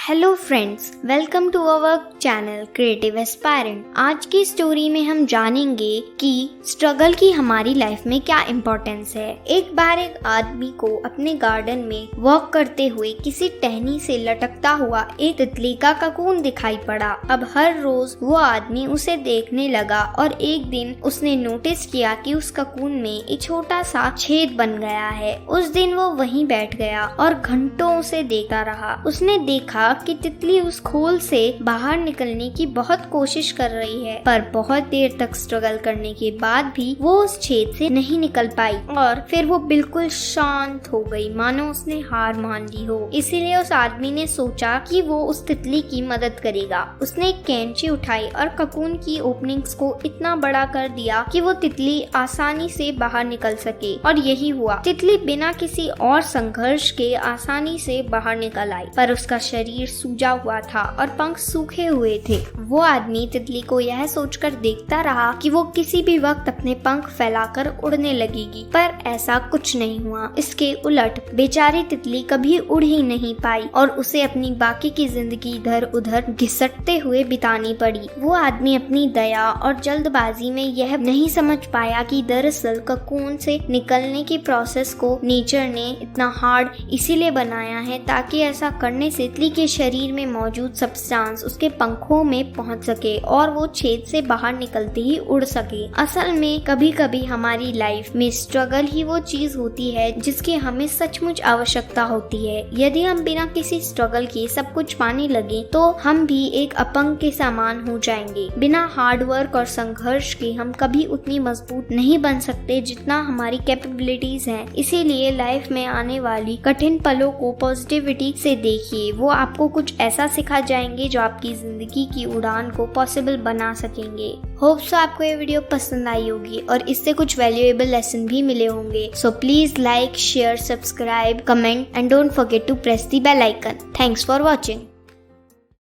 Hello friends, welcome to our channel creative aspirant. आज की story में हम जानेंगे कि स्ट्रगल की हमारी लाइफ में क्या इम्पोर्टेंस है। एक बार एक आदमी को अपने गार्डन में वॉक करते हुए किसी टहनी से लटकता हुआ एक तितली का ककून दिखाई पड़ा। अब हर रोज वो आदमी उसे देखने लगा और एक दिन उसने नोटिस किया कि उस ककून में एक छोटा सा छेद बन गया है। उस दिन वो वहीं बैठ गया और घंटों उसे देखता रहा। उसने देखा कि तितली उस खोल से बाहर निकलने की बहुत कोशिश कर रही है, पर बहुत देर तक स्ट्रगल करने के बाद भी वो उस छेद से नहीं निकल पाई और फिर वो बिल्कुल शांत हो गई, मानो उसने हार मान ली हो। इसीलिए उस आदमी ने सोचा कि वो उस तितली की मदद करेगा। उसने एक कैंची उठाई और ककून की ओपनिंग्स को इतना बड़ा कर दिया कि वो तितली आसानी से बाहर निकल सके, और यही हुआ। तितली बिना किसी और संघर्ष के आसानी से बाहर निकल आई, पर उसका शरीर सूजा हुआ था और पंख सूखे हुए थे। वो आदमी तितली को यह सोचकर देखता रहा कि वो किसी भी वक्त अपने पंख फैलाकर उड़ने लगेगी, पर ऐसा कुछ नहीं हुआ। इसके उलट बेचारी तितली कभी उड़ ही नहीं पाई और उसे अपनी बाकी की जिंदगी इधर उधर घिसटते हुए बितानी पड़ी। वो आदमी अपनी दया और जल्दबाजी में यह नहीं समझ पाया कि दरअसल ककून से निकलने की प्रोसेस को नेचर ने इतना हार्ड इसीलिए बनाया है ताकि ऐसा करने से तितली के शरीर में मौजूद सब्सटेंस उसके पंखों में पहुंच सके और वो छेद से बाहर निकलते ही उड़ सके। असल में कभी कभी हमारी लाइफ में स्ट्रगल ही वो चीज होती है जिसकी हमें सचमुच आवश्यकता होती है। यदि हम बिना किसी स्ट्रगल के सब कुछ पाने लगे तो हम भी एक अपंग के समान हो जाएंगे। बिना हार्ड वर्क और संघर्ष के हम कभी उतनी मजबूत नहीं बन सकते जितना हमारी कैपेबिलिटीज हैं। इसीलिए लाइफ में आने वाली कठिन पलों को पॉजिटिविटी से देखिए। वो आपको कुछ ऐसा सिखा जाएंगे जो आपकी जिंदगी की उड़ान को पॉसिबल बना सकेंगे। होप सो आपको ये वीडियो पसंद आई होगी और इससे कुछ वैल्यूएबल लेसन भी मिले होंगे। So please like, share, subscribe, comment and don't forget to press the bell icon. Thanks for watching.